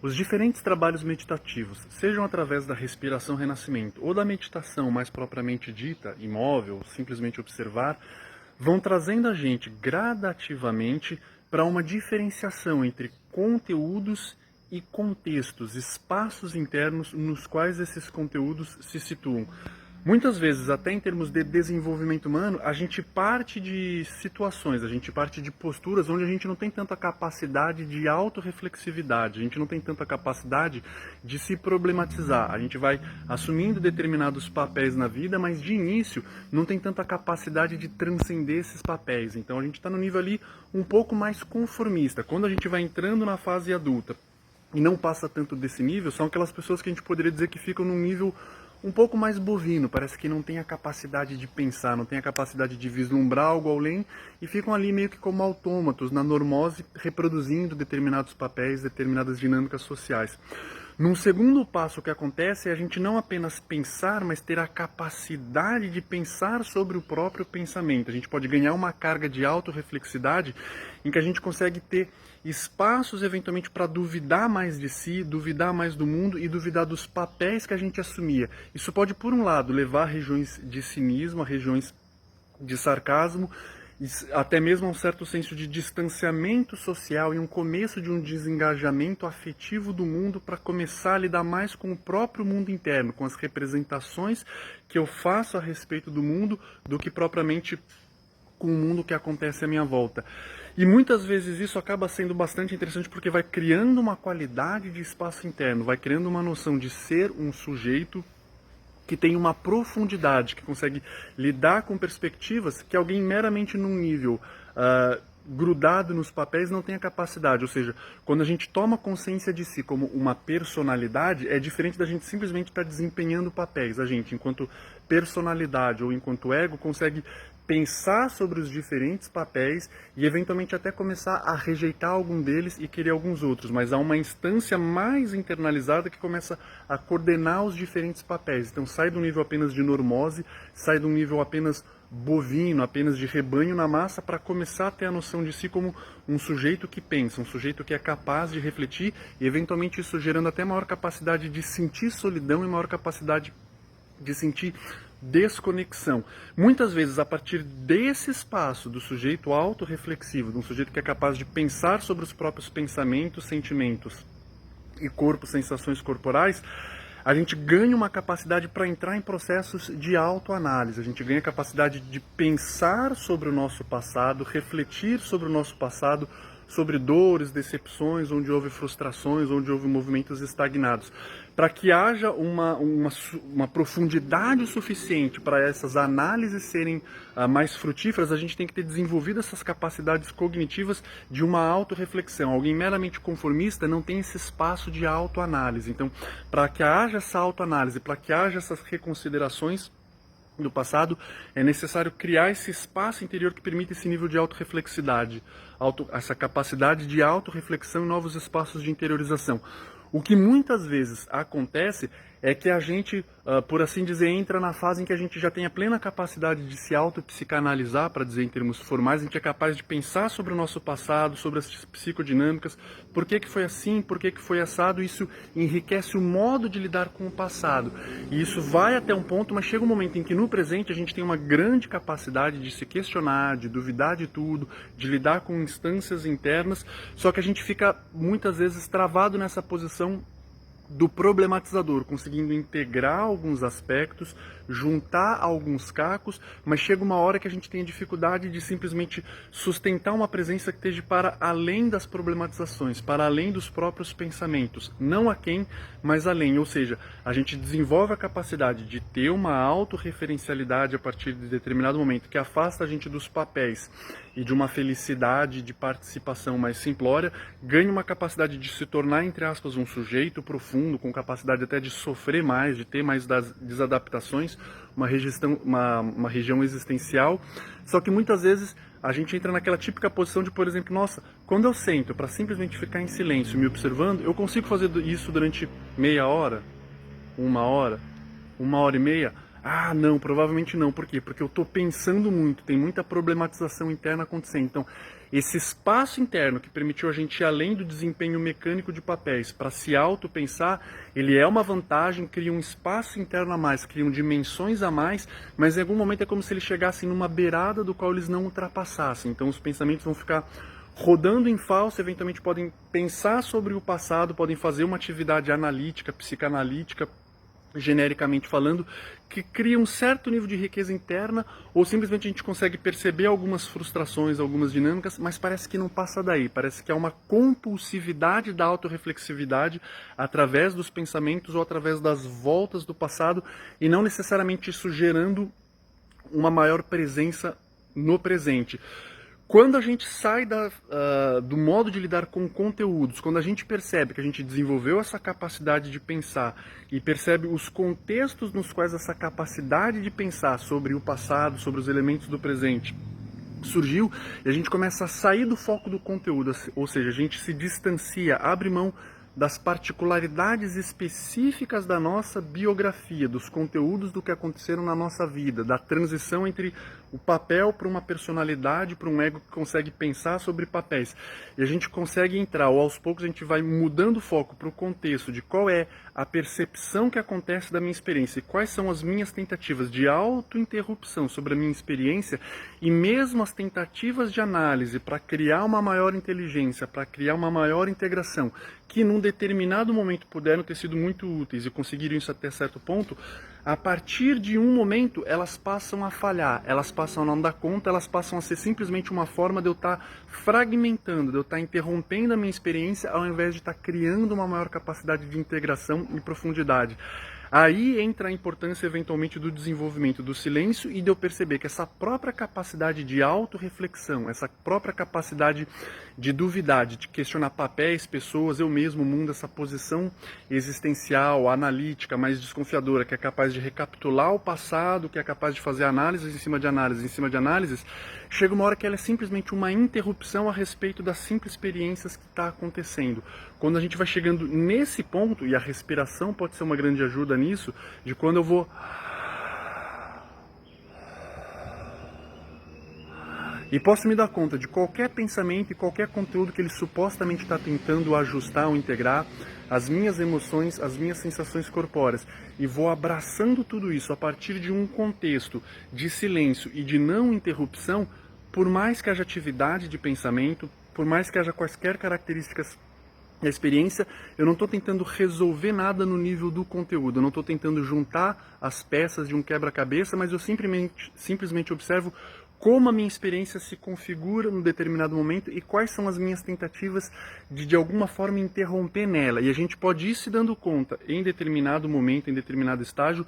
Os diferentes trabalhos meditativos, sejam através da respiração renascimento ou da meditação mais propriamente dita, imóvel, simplesmente observar, vão trazendo a gente gradativamente para uma diferenciação entre conteúdos e contextos, espaços internos nos quais esses conteúdos se situam. Muitas vezes, até em termos de desenvolvimento humano, a gente parte de situações, a gente parte de posturas onde a gente não tem tanta capacidade de autorreflexividade, a gente não tem tanta capacidade de se problematizar. A gente vai assumindo determinados papéis na vida, mas de início não tem tanta capacidade de transcender esses papéis. Então a gente está no nível ali um pouco mais conformista. Quando a gente vai entrando na fase adulta e não passa tanto desse nível, são aquelas pessoas que a gente poderia dizer que ficam num nível um pouco mais bovino, parece que não tem a capacidade de pensar, não tem a capacidade de vislumbrar algo além e ficam ali meio que como autômatos, na normose, reproduzindo determinados papéis, determinadas dinâmicas sociais. Num segundo passo, o que acontece é a gente não apenas pensar, mas ter a capacidade de pensar sobre o próprio pensamento. A gente pode ganhar uma carga de autorreflexidade em que a gente consegue ter espaços, eventualmente, para duvidar mais de si, duvidar mais do mundo e duvidar dos papéis que a gente assumia. Isso pode, por um lado, levar a regiões de cinismo, a regiões de sarcasmo, até mesmo a um certo senso de distanciamento social e um começo de um desengajamento afetivo do mundo para começar a lidar mais com o próprio mundo interno, com as representações que eu faço a respeito do mundo, do que propriamente com o mundo que acontece à minha volta. E muitas vezes isso acaba sendo bastante interessante porque vai criando uma qualidade de espaço interno, vai criando uma noção de ser um sujeito que tem uma profundidade, que consegue lidar com perspectivas que alguém meramente num nível grudado nos papéis não tem a capacidade. Ou seja, quando a gente toma consciência de si como uma personalidade, é diferente da gente simplesmente estar desempenhando papéis. A gente, enquanto personalidade ou enquanto ego, consegue pensar sobre os diferentes papéis e eventualmente até começar a rejeitar algum deles e querer alguns outros, mas há uma instância mais internalizada que começa a coordenar os diferentes papéis. Então sai do nível apenas de normose, sai do nível apenas bovino, apenas de rebanho na massa, para começar a ter a noção de si como um sujeito que pensa, um sujeito que é capaz de refletir e eventualmente isso gerando até maior capacidade de sentir solidão e maior capacidade de sentir desconexão. Muitas vezes, a partir desse espaço do sujeito autorreflexivo, de um sujeito que é capaz de pensar sobre os próprios pensamentos, sentimentos e corpo, sensações corporais, a gente ganha uma capacidade para entrar em processos de autoanálise. A gente ganha a capacidade de pensar sobre o nosso passado, refletir sobre o nosso passado, sobre dores, decepções, onde houve frustrações, onde houve movimentos estagnados. Para que haja uma profundidade suficiente para essas análises serem mais frutíferas, a gente tem que ter desenvolvido essas capacidades cognitivas de uma autorreflexão. Alguém meramente conformista não tem esse espaço de autoanálise. Então, para que haja essa autoanálise, para que haja essas reconsiderações do passado, é necessário criar esse espaço interior que permita esse nível de autorreflexidade, essa capacidade de autorreflexão em novos espaços de interiorização. O que muitas vezes acontece é que a gente, por assim dizer, entra na fase em que a gente já tem a plena capacidade de se autopsicanalizar, para dizer em termos formais, a gente é capaz de pensar sobre o nosso passado, sobre as psicodinâmicas, por que foi assim, por que foi assado, isso enriquece o modo de lidar com o passado. E isso vai até um ponto, mas chega um momento em que no presente a gente tem uma grande capacidade de se questionar, de duvidar de tudo, de lidar com instâncias internas, só que a gente fica muitas vezes travado nessa posição do problematizador, conseguindo integrar alguns aspectos, juntar alguns cacos, mas chega uma hora que a gente tem a dificuldade de simplesmente sustentar uma presença que esteja para além das problematizações, para além dos próprios pensamentos, não a quem, mas além, ou seja, a gente desenvolve a capacidade de ter uma autorreferencialidade a partir de determinado momento que afasta a gente dos papéis e de uma felicidade de participação mais simplória, ganha uma capacidade de se tornar, entre aspas, um sujeito profundo, com capacidade até de sofrer mais, de ter mais das desadaptações, uma região existencial, só que muitas vezes a gente entra naquela típica posição de, por exemplo, nossa, quando eu sento para simplesmente ficar em silêncio me observando, eu consigo fazer isso durante meia hora, uma hora e meia? Ah, não, provavelmente não. Por quê? Porque eu estou pensando muito, tem muita problematização interna acontecendo. Então, esse espaço interno que permitiu a gente ir além do desempenho mecânico de papéis para se auto-pensar, ele é uma vantagem, cria um espaço interno a mais, criam dimensões a mais, mas em algum momento é como se eles chegassem numa beirada do qual eles não ultrapassassem. Então os pensamentos vão ficar rodando em falso, eventualmente podem pensar sobre o passado, podem fazer uma atividade analítica, psicanalítica, genericamente falando, que cria um certo nível de riqueza interna, ou simplesmente a gente consegue perceber algumas frustrações, algumas dinâmicas, mas parece que não passa daí, parece que há uma compulsividade da autorreflexividade através dos pensamentos ou através das voltas do passado, e não necessariamente isso gerando uma maior presença no presente. Quando a gente sai do modo de lidar com conteúdos, quando a gente percebe que a gente desenvolveu essa capacidade de pensar e percebe os contextos nos quais essa capacidade de pensar sobre o passado, sobre os elementos do presente surgiu, e a gente começa a sair do foco do conteúdo, ou seja, a gente se distancia, abre mão das particularidades específicas da nossa biografia, dos conteúdos do que aconteceram na nossa vida, da transição entre o papel para uma personalidade, para um ego que consegue pensar sobre papéis. E a gente consegue entrar, ou aos poucos a gente vai mudando o foco para o contexto de qual é a percepção que acontece da minha experiência e quais são as minhas tentativas de autointerrupção sobre a minha experiência, e mesmo as tentativas de análise para criar uma maior inteligência, para criar uma maior integração, que num determinado momento puderam ter sido muito úteis e conseguiram isso até certo ponto, a partir de um momento elas passam a falhar, elas passam a não dar conta, elas passam a ser simplesmente uma forma de eu estar fragmentando, de eu estar interrompendo a minha experiência ao invés de estar criando uma maior capacidade de integração e profundidade. Aí entra a importância eventualmente do desenvolvimento do silêncio e de eu perceber que essa própria capacidade de autorreflexão, essa própria capacidade de duvidar, de questionar papéis, pessoas, eu mesmo, o mundo, essa posição existencial, analítica, mais desconfiadora, que é capaz de recapitular o passado, que é capaz de fazer análises em cima de análises, em cima de análises, chega uma hora que ela é simplesmente uma interrupção a respeito das simples experiências que está acontecendo. Quando a gente vai chegando nesse ponto, e a respiração pode ser uma grande ajuda nisso, de quando eu vou e posso me dar conta de qualquer pensamento e qualquer conteúdo que ele supostamente está tentando ajustar ou integrar, as minhas emoções, as minhas sensações corpóreas, e vou abraçando tudo isso a partir de um contexto de silêncio e de não interrupção, por mais que haja atividade de pensamento, por mais que haja quaisquer características da experiência, eu não estou tentando resolver nada no nível do conteúdo, eu não estou tentando juntar as peças de um quebra-cabeça, mas eu simplesmente observo como a minha experiência se configura num determinado momento e quais são as minhas tentativas de alguma forma interromper nela. E a gente pode ir se dando conta, em determinado momento, em determinado estágio,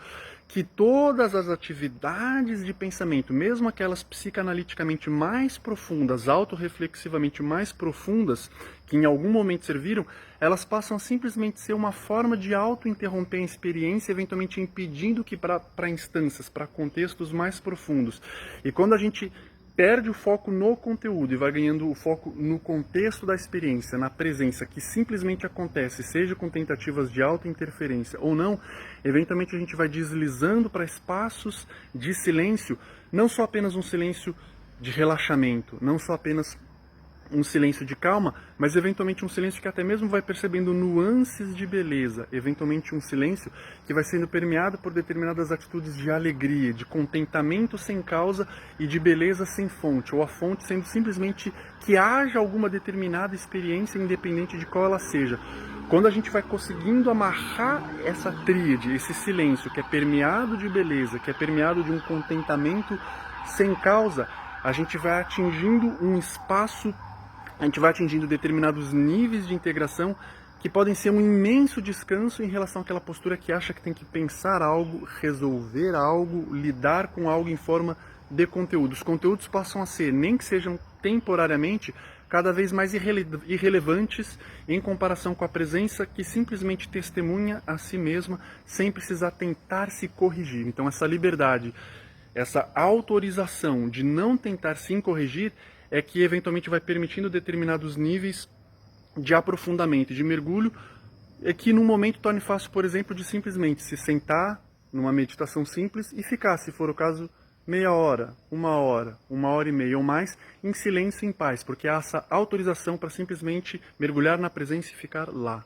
que todas as atividades de pensamento, mesmo aquelas psicanaliticamente mais profundas, autorreflexivamente mais profundas, que em algum momento serviram, elas passam a simplesmente ser uma forma de auto-interromper a experiência, eventualmente impedindo que para instâncias, para contextos mais profundos. E quando a gente perde o foco no conteúdo e vai ganhando o foco no contexto da experiência, na presença que simplesmente acontece, seja com tentativas de auto-interferência ou não, eventualmente a gente vai deslizando para espaços de silêncio, não só apenas um silêncio de relaxamento, não só apenas um silêncio de calma, mas eventualmente um silêncio que até mesmo vai percebendo nuances de beleza, eventualmente um silêncio que vai sendo permeado por determinadas atitudes de alegria, de contentamento sem causa e de beleza sem fonte, ou a fonte sendo simplesmente que haja alguma determinada experiência independente de qual ela seja. Quando a gente vai conseguindo amarrar essa tríade, esse silêncio que é permeado de beleza, que é permeado de um contentamento sem causa, a gente vai atingindo um espaço, a gente vai atingindo determinados níveis de integração que podem ser um imenso descanso em relação àquela postura que acha que tem que pensar algo, resolver algo, lidar com algo em forma de conteúdo. Os conteúdos passam a ser, nem que sejam temporariamente, cada vez mais irrelevantes em comparação com a presença que simplesmente testemunha a si mesma sem precisar tentar se corrigir. Então essa liberdade, essa autorização de não tentar se corrigir é que eventualmente vai permitindo determinados níveis de aprofundamento, de mergulho, é que num momento torne fácil, por exemplo, de simplesmente se sentar numa meditação simples e ficar, se for o caso, meia hora, 1 hora e meia ou mais, em silêncio e em paz, porque há essa autorização para simplesmente mergulhar na presença e ficar lá.